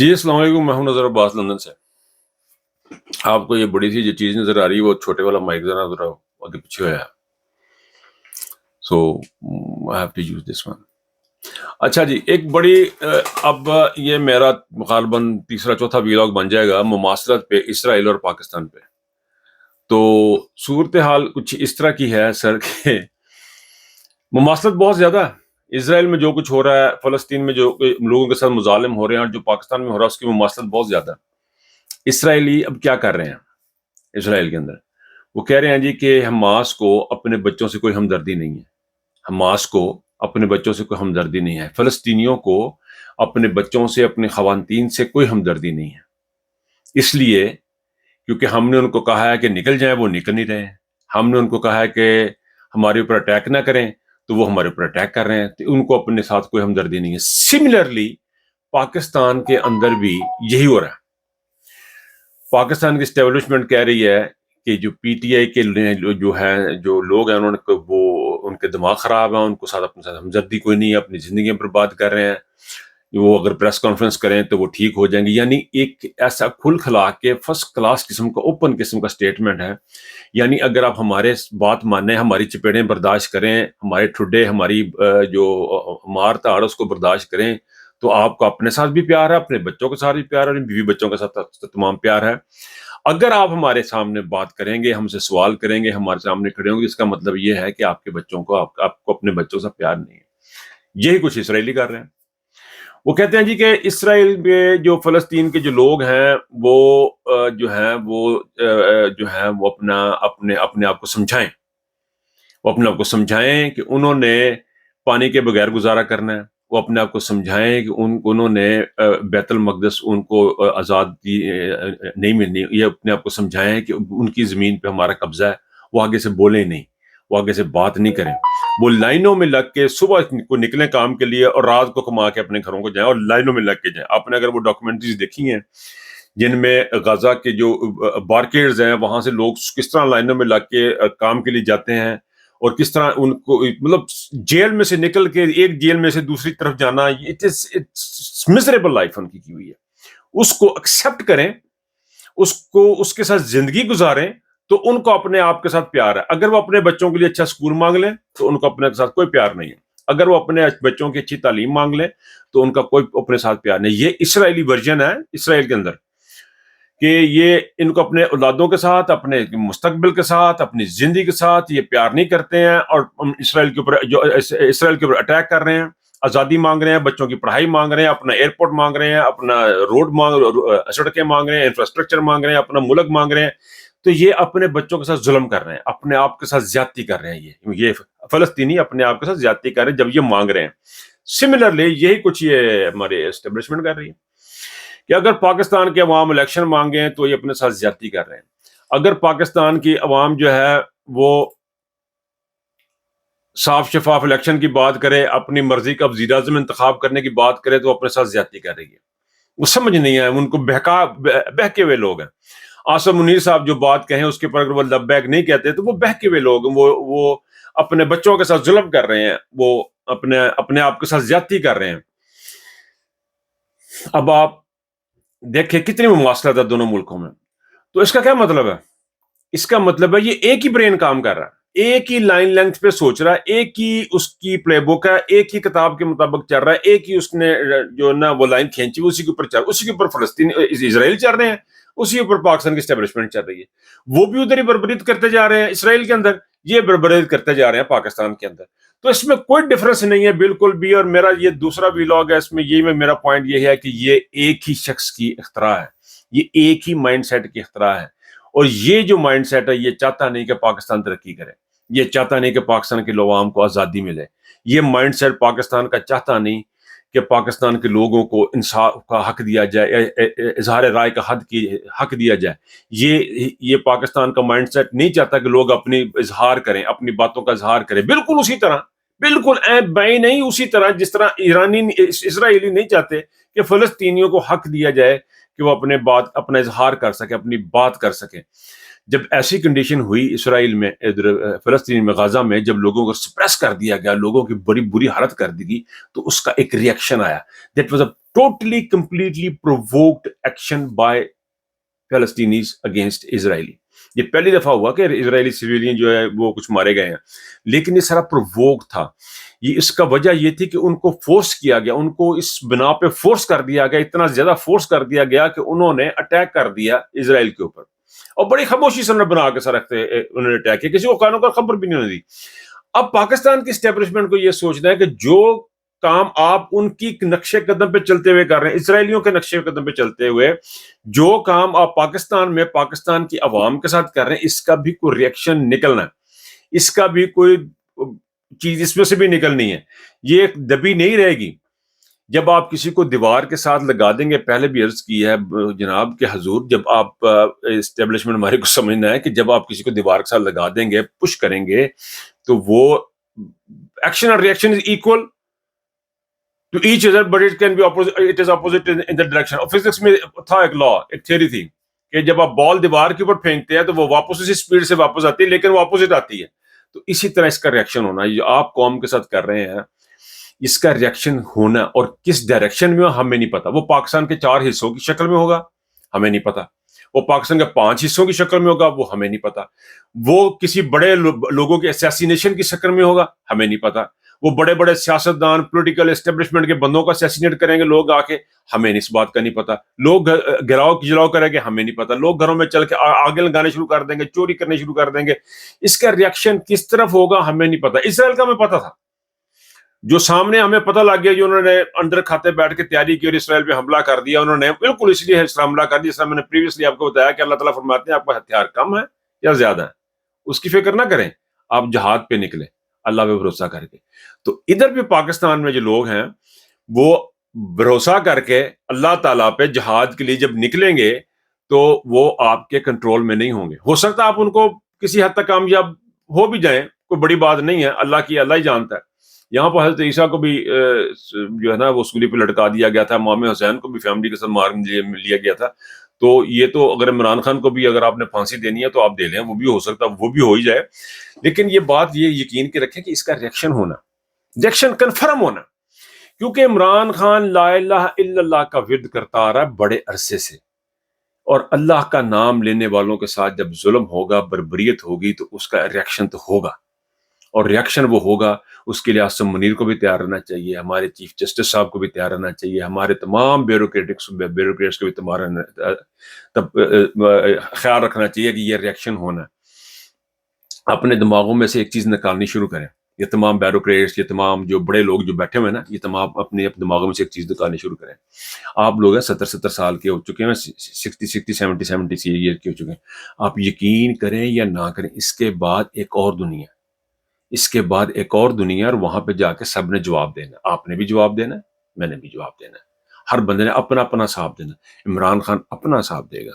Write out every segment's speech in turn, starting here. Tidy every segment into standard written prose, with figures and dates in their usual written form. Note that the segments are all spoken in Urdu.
جی السلام علیکم، میں ہوں نظر عباس لندن سے۔ آپ کو یہ بڑی سی جو چیز نظر آ رہی ہے وہ چھوٹے والا مائک ذرا آگے پیچھے ہوا ہے، so I have to use this one. اچھا جی، ایک بڑی اب یہ میرا غالباً تیسرا چوتھا ویلاگ بن جائے گا مماثلت پہ اسرائیل اور پاکستان پہ۔ تو صورتحال کچھ اس طرح کی ہے سر کہ مماثلت بہت زیادہ ہے۔ اسرائیل میں جو کچھ ہو رہا ہے، فلسطین میں جو لوگوں کے ساتھ مظالم ہو رہے ہیں، اور جو پاکستان میں ہو رہا ہے اس کی مماثلت بہت زیادہ ہے۔ اسرائیلی اب کیا کر رہے ہیں اسرائیل کے اندر؟ وہ کہہ رہے ہیں جی کہ حماس کو اپنے بچوں سے کوئی ہمدردی نہیں ہے، حماس کو اپنے بچوں سے کوئی ہمدردی نہیں ہے، فلسطینیوں کو اپنے بچوں سے، اپنے خواتین سے کوئی ہمدردی نہیں ہے، اس لیے کیونکہ ہم نے ان کو کہا ہے کہ نکل جائیں، وہ نکل نہیں رہے ہیں۔ ہم نے ان کو کہا ہے کہ ہمارے اوپر اٹیک نہ کریں، تو وہ ہمارے اوپر اٹیک کر رہے ہیں، تو ان کو اپنے ساتھ کوئی ہمدردی نہیں ہے۔ سملرلی پاکستان کے اندر بھی یہی ہو رہا ہے۔ پاکستان کی اسٹیبلشمنٹ کہہ رہی ہے کہ جو پی ٹی آئی کے جو ہیں جو لوگ ہیں، انہوں نے وہ ان کے دماغ خراب ہیں، ان کو ساتھ اپنے ساتھ ہمدردی کوئی نہیں ہے، اپنی زندگیاں برباد کر رہے ہیں، وہ اگر پریس کانفرنس کریں تو وہ ٹھیک ہو جائیں گے۔ یعنی ایک ایسا کھل کھلا کے فرسٹ کلاس قسم کا اوپن قسم کا سٹیٹمنٹ ہے۔ یعنی اگر آپ ہمارے بات مانیں، ہماری چپیڑیں برداشت کریں، ہمارے ٹھڈے، ہماری جو مار تاڑ اس کو برداشت کریں، تو آپ کو اپنے ساتھ بھی پیار ہے، اپنے بچوں کے ساتھ بھی پیار ہے، اور بیوی بچوں کے ساتھ تمام پیار ہے۔ اگر آپ ہمارے سامنے بات کریں گے، ہم سے سوال کریں گے، ہمارے سامنے کھڑے ہوں گے، اس کا مطلب یہ ہے کہ آپ کے بچوں کو آپ کو اپنے بچوں سے پیار نہیں ہے۔ یہی کچھ اسرائیلی کر رہے ہیں۔ وہ کہتے ہیں جی کہ اسرائیل میں جو فلسطین کے جو لوگ ہیں وہ جو ہیں وہ اپنے آپ کو سمجھائیں، وہ اپنے آپ کو سمجھائیں کہ انہوں نے پانی کے بغیر گزارا کرنا ہے۔ وہ اپنے آپ کو سمجھائیں کہ انہوں نے بیت المقدس ان کو آزادی نہیں ملنی۔ یہ اپنے آپ کو سمجھائیں کہ ان کی زمین پہ ہمارا قبضہ ہے۔ وہ آگے سے بولیں نہیں، وہ آگے سے بات نہیں کریں، وہ لائنوں میں لگ کے صبح کو نکلیں کام کے لیے اور رات کو کما کے اپنے گھروں کو جائیں، اور لائنوں میں لگ کے جائیں۔ آپ نے اگر وہ ڈاکومنٹریز دیکھی ہیں جن میں غزہ کے جو بارکیڈز ہیں وہاں سے لوگ کس طرح لائنوں میں لگ کے کام کے لیے جاتے ہیں، اور کس طرح ان کو مطلب جیل میں سے نکل کے ایک جیل میں سے دوسری طرف جانا، اٹس میزریبل لائف ان کی ہوئی ہے۔ اس کو ایکسیپٹ کریں، اس کے ساتھ زندگی گزاریں، تو ان کو اپنے آپ کے ساتھ پیار ہے۔ اگر وہ اپنے بچوں کے لیے اچھا سکول مانگ لیں تو ان کو اپنے ساتھ کوئی پیار نہیں ہے۔ اگر وہ اپنے بچوں کی اچھی تعلیم مانگ لیں تو ان کا کوئی اپنے ساتھ پیار نہیں۔ یہ اسرائیلی ورژن ہے اسرائیل کے اندر، کہ یہ ان کو اپنے اولادوں کے ساتھ، اپنے مستقبل کے ساتھ، اپنی زندگی کے ساتھ یہ پیار نہیں کرتے ہیں، اور اسرائیل کے اوپر اٹیک کر رہے ہیں، آزادی مانگ رہے ہیں، بچوں کی پڑھائی مانگ رہے ہیں، اپنا ایئرپورٹ مانگ رہے ہیں، اپنا سڑکیں مانگ رہے ہیں، انفراسٹرکچر مانگ رہے ہیں، اپنا ملک مانگ رہے ہیں۔ تو یہ اپنے بچوں کے ساتھ ظلم کر رہے ہیں، اپنے آپ کے ساتھ زیادتی کر رہے ہیں۔ یہ فلسطینی اپنے آپ کے ساتھ زیادتی کر رہے ہیں جب یہ مانگ رہے ہیں۔ سملرلی یہی کچھ یہ ہمارے اسٹیبلشمنٹ کر رہی ہے کہ اگر پاکستان کے عوام الیکشن مانگیں تو یہ اپنے ساتھ زیادتی کر رہے ہیں۔ اگر پاکستان کی عوام جو ہے وہ صاف شفاف الیکشن کی بات کرے، اپنی مرضی کا وزیر اعظم انتخاب کرنے کی بات کرے، تو اپنے ساتھ زیادتی کر رہی ہے۔ وہ سمجھ نہیں ہے، ان کو بہکے ہوئے لوگ ہیں۔ آصف منیر صاحب جو بات کہیں اس کے پر اگر وہ لبیک نہیں کہتے تو وہ بہکے ہوئے لوگ ہیں، وہ اپنے بچوں کے ساتھ ظلم کر رہے ہیں، وہ اپنے آپ کے ساتھ زیادتی کر رہے ہیں۔ اب آپ دیکھیں کتنی مماثلت ہے دونوں ملکوں میں۔ تو اس کا کیا مطلب ہے؟ اس کا مطلب ہے یہ ایک ہی برین کام کر رہا ہے، ایک ہی لائن لینتھ پہ سوچ رہا ہے، ایک ہی اس کی پلے بک ہے، ایک ہی کتاب کے مطابق چل رہا ہے، ایک ہی اس نے جو نا وہ لائن کھینچی اسی کے اوپر چل، اسی کے اوپر فلسطین اسرائیل چل رہے ہیں، اسی کے اوپر پاکستان کی اسٹیبلشمنٹ چل رہی ہے۔ وہ بھی ادھر ہی بربریت کرتے جا رہے ہیں اسرائیل کے اندر، یہ بربریت کرتے جا رہے ہیں پاکستان کے اندر۔ تو اس میں کوئی ڈفرنس نہیں ہے بالکل بھی۔ اور میرا یہ دوسرا ویلاگ ہے، اس میں یہ میرا پوائنٹ یہ ہے کہ یہ ایک ہی شخص کی اختراع ہے، یہ ایک ہی مائنڈ سیٹ کی اختراع ہے، اور یہ جو مائنڈ سیٹ ہے یہ چاہتا نہیں کہ پاکستان ترقی کرے، یہ چاہتا نہیں کہ پاکستان کے عوام کو آزادی ملے، یہ مائنڈ سیٹ پاکستان کا چاہتا نہیں کہ پاکستان کے لوگوں کو انصاف کا حق دیا جائے، اظہار رائے کا حق دیا جائے۔ یہ پاکستان کا مائنڈ سیٹ نہیں چاہتا کہ لوگ اپنی اظہار کریں، اپنی باتوں کا اظہار کریں، بالکل اسی طرح، بالکل بائیں نہیں اسی طرح جس طرح اسرائیلی نہیں چاہتے کہ فلسطینیوں کو حق دیا جائے کہ وہ اپنا اظہار کر سکے، اپنی بات کر سکے۔ جب ایسی کنڈیشن ہوئی اسرائیل میں، فلسطین میں، غزہ میں، جب لوگوں کو سپریس کر دیا گیا، لوگوں کی بڑی بری حالت کر دی گئی، تو اس کا ایک ریئیکشن آیا۔ That was a totally completely provoked action by Palestinians against Israeli. یہ پہلی دفعہ ہوا کہ اسرائیلی سویلین جو ہے وہ کچھ مارے گئے ہیں، لیکن یہ سارا پرووک تھا. یہ اس کا وجہ یہ تھی کہ ان کو فورس کیا گیا، ان کو اس بنا پہ فورس کر دیا گیا، اتنا زیادہ فورس کر دیا گیا کہ انہوں نے اٹیک کر دیا اسرائیل کے اوپر، اور بڑی خاموشی سے انہوں نے بنا کے سر انہوں نے اٹیک کیا، کسی کو قانون کا خبر بھی نہیں دی. اب پاکستان کی اسٹیبلشمنٹ کو یہ سوچنا ہے کہ جو کام آپ ان کی نقشے قدم پہ چلتے ہوئے کر رہے ہیں، اسرائیلیوں کے نقشے قدم پہ چلتے ہوئے جو کام آپ پاکستان میں پاکستان کی عوام کے ساتھ کر رہے ہیں، اس کا بھی کوئی ریئیکشن نکلنا ہے، اس کا بھی کوئی چیز اس میں سے بھی نکلنی ہے. یہ ایک دبی نہیں رہے گی. جب آپ کسی کو دیوار کے ساتھ لگا دیں گے، پہلے بھی عرض کی ہے جناب کہ حضور، جب آپ اسٹیبلشمنٹ ہمارے کو سمجھنا ہے کہ جب آپ کسی کو دیوار کے ساتھ لگا دیں گے، پش کریں گے، تو وہ ایکشن اور reaction is equal to each other, but it can be opposite, it is opposite in the direction. اور فزکس میں تھا ایک لا، ایک تھیوری تھی کہ جب آپ بال دیوار کے اوپر پھینکتے ہیں تو وہ واپس اسی اسپیڈ سے واپس آتی ہے، لیکن وہ اپوزٹ آتی ہے. تو اسی طرح اس کا ریئیکشن ہونا ہے. جو آپ قوم کے ساتھ کر رہے ہیں، اس کا ریئیکشن ہونا، اور کس ڈائریکشن میں ہمیں نہیں پتا. وہ پاکستان کے 4 حصوں کی شکل میں ہوگا، ہمیں نہیں پتا. وہ پاکستان کے 5 حصوں کی شکل میں ہوگا، وہ ہمیں نہیں پتا. وہ کسی بڑے لوگوں کے اسیسینیشن کی شکل میں ہوگا، ہمیں نہیں پتا. وہ بڑے بڑے سیاستدان پولیٹیکل اسٹیبلشمنٹ کے بندوں کا اسیسینیٹ کریں گے لوگ آ کے، ہمیں اس بات کا نہیں پتا. لوگ گراؤ کجلاؤ کریں گے، ہمیں نہیں پتا. لوگ گھروں میں چل کے آگے لگانے شروع کر دیں گے، چوری کرنے شروع کر دیں گے. اس کا ریئیکشن کس طرف ہوگا ہمیں نہیں پتا. اسرائیل کا ہمیں پتا تھا، جو سامنے ہمیں پتہ لگ گیا، جو انہوں نے اندر کھاتے بیٹھ کے تیاری کی اور اسرائیل پہ حملہ کر دیا. انہوں نے بالکل اس لیے حملہ کر دیا، جس طرح میں نے پریویسلی آپ کو بتایا کہ اللہ تعالیٰ فرماتے ہیں آپ کا ہتھیار کم ہے یا زیادہ ہے، اس کی فکر نہ کریں، آپ جہاد پہ نکلے اللہ پہ بھروسہ کر کے. تو ادھر بھی پاکستان میں جو لوگ ہیں وہ بھروسہ کر کے اللہ تعالیٰ پہ جہاد کے لیے جب نکلیں گے تو وہ آپ کے کنٹرول میں نہیں ہوں گے. ہو سکتا ہے آپ ان کو کسی حد تک کامیاب ہو بھی جائیں، کوئی بڑی بات نہیں ہے، اللہ کی اللہ ہی جانتا ہے. یہاں پر حضرت عیسیٰ کو بھی جو ہے نا وہ سولی پہ لٹکا دیا گیا تھا، امام حسین کو بھی فیملی کے ساتھ مار لیا گیا تھا. تو یہ تو اگر عمران خان کو بھی اگر آپ نے پھانسی دینی ہے تو آپ دے لیں، وہ بھی ہو سکتا ہے، وہ بھی ہو ہی جائے. لیکن یہ بات یہ یقین کے رکھیں کہ اس کا ریئیکشن ہونا، ریئیکشن کنفرم ہونا، کیونکہ عمران خان لا الہ الا اللہ کا ورد کرتا آ رہا ہے بڑے عرصے سے، اور اللہ کا نام لینے والوں کے ساتھ جب ظلم ہوگا، بربریت ہوگی، تو اس کا ریئیکشن تو ہوگا. اور ریئیکشن وہ ہوگا، اس کے لیے آصم منیر کو بھی تیار رہنا چاہیے، ہمارے چیف جسٹس صاحب کو بھی تیار رہنا چاہیے، ہمارے تمام بیوروکریٹس کو بھی خیال رکھنا چاہیے کہ یہ ریئیکشن ہونا ہے. اپنے دماغوں میں سے ایک چیز نکالنی شروع کریں. یہ تمام بیوروکریٹس، یہ تمام جو بڑے لوگ جو بیٹھے ہوئے ہیں نا، یہ تمام اپنے دماغوں میں سے ایک چیز نکالنی شروع کریں. آپ لوگ ہیں 70 سال کے ہو چکے ہیں، 60 70 ایئر کے ہو چکے ہیں. آپ یقین کریں یا نہ کریں، اس کے بعد ایک اور دنیا، اس کے بعد ایک اور دنیا، اور وہاں پہ جا کے سب نے جواب دینا. آپ نے بھی جواب دینا، میں نے بھی جواب دینا. ہر بندے نے اپنا اپنا حساب دینا. عمران خان اپنا حساب دے گا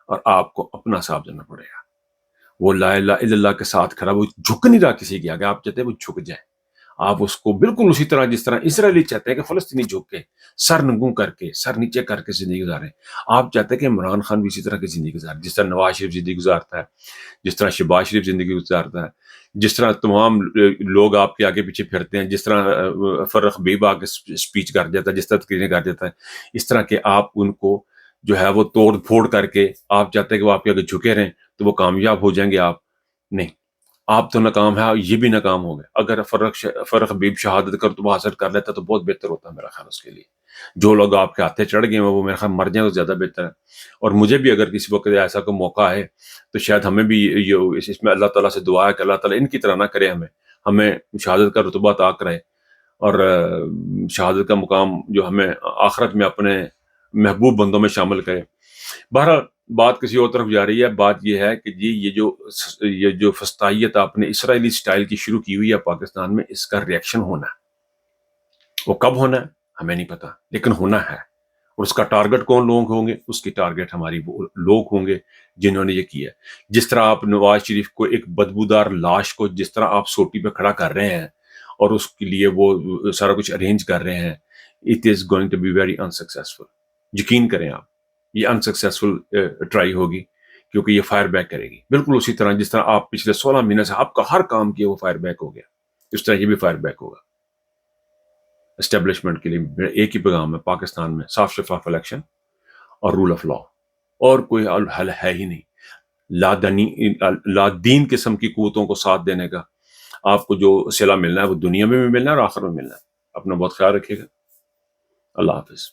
اور آپ کو اپنا حساب دینا پڑے گا. وہ لا الہ الا اللہ کے ساتھ کھڑا، وہ جھک نہیں رہا کسی کے آگے. آپ چاہتے ہیں وہ جھک جائے، آپ اس کو بالکل اسی طرح جس طرح اسرائیلی چاہتے ہیں کہ فلسطینی جھک کے سر ننگوں کر کے، سر نیچے کر کے زندگی گزارے. آپ چاہتے ہیں کہ عمران خان بھی اسی طرح کی زندگی گزارے، جس طرح نواز شریف زندگی گزارتا ہے، جس طرح شہباز شریف زندگی گزارتا ہے، جس طرح تمام لوگ آپ کے آگے پیچھے پھرتے ہیں، جس طرح فرق حبیب آ کے اسپیچ کر دیتا ہے، جس طرح تقریریں کر دیتا ہے. اس طرح کہ آپ ان کو جو ہے وہ توڑ پھوڑ کر کے آپ چاہتے ہیں کہ وہ آپ کے آگے جھکے رہیں تو وہ کامیاب ہو جائیں گے. آپ نہیں، آپ تو ناکام ہے، یہ بھی ناکام ہو گئے. اگر فرق حبیب شہادت کر تو حاصل کر لیتا تو بہت بہتر ہوتا میرا خیال اس کے لیے. جو لوگ آپ کے ہاتھے چڑھ گئے ہیں وہ میرا خیال مر جائیں تو زیادہ بہتر ہے. اور مجھے بھی اگر کسی وقت ایسا کوئی موقع ہے تو شاید ہمیں بھی اس میں اللہ تعالیٰ سے دعا ہے کہ اللہ تعالیٰ ان کی طرح نہ کرے، ہمیں شہادت کا رتبہ عطا کرے، اور شہادت کا مقام جو ہمیں آخرت میں اپنے محبوب بندوں میں شامل کرے. بہرحال بات کسی اور طرف جا رہی ہے. بات یہ ہے کہ جی یہ جو فسطائیت آپ نے اسرائیلی سٹائل کی شروع کی ہوئی ہے پاکستان میں، اس کا ریئیکشن ہونا ہے. وہ کب ہونا ہے ہمیں نہیں پتا، لیکن ہونا ہے. اور اس کا ٹارگٹ کون لوگ ہوں گے؟ اس کی ٹارگٹ ہماری وہ لوگ ہوں گے جنہوں نے یہ کیا. جس طرح آپ نواز شریف کو ایک بدبودار لاش کو جس طرح آپ سوٹی پہ کھڑا کر رہے ہیں اور اس کے لیے وہ سارا کچھ ارینج کر رہے ہیں، it is going to be very unsuccessful. یقین کریں آپ، یہ انسکسیسفل ٹرائی ہوگی، کیونکہ یہ فائر بیک کرے گی بالکل اسی طرح جس طرح آپ پچھلے 16 مہینے سے آپ کا ہر کام کیا وہ فائر بیک ہو گیا، اس طرح یہ بھی فائر بیک ہوگا. اسٹیبلشمنٹ کے لیے ایک ہی پیغام ہے پاکستان میں، صاف شفاف الیکشن اور رول آف لا، اور کوئی حل ہے ہی نہیں۔ لادین قسم کی قوتوں کو ساتھ دینے کا آپ کو جو صلہ ملنا ہے وہ دنیا میں بھی ملنا ہے اور آخر میں ملنا ہے۔ اپنا بہت خیال رکھیے گا، اللہ حافظ۔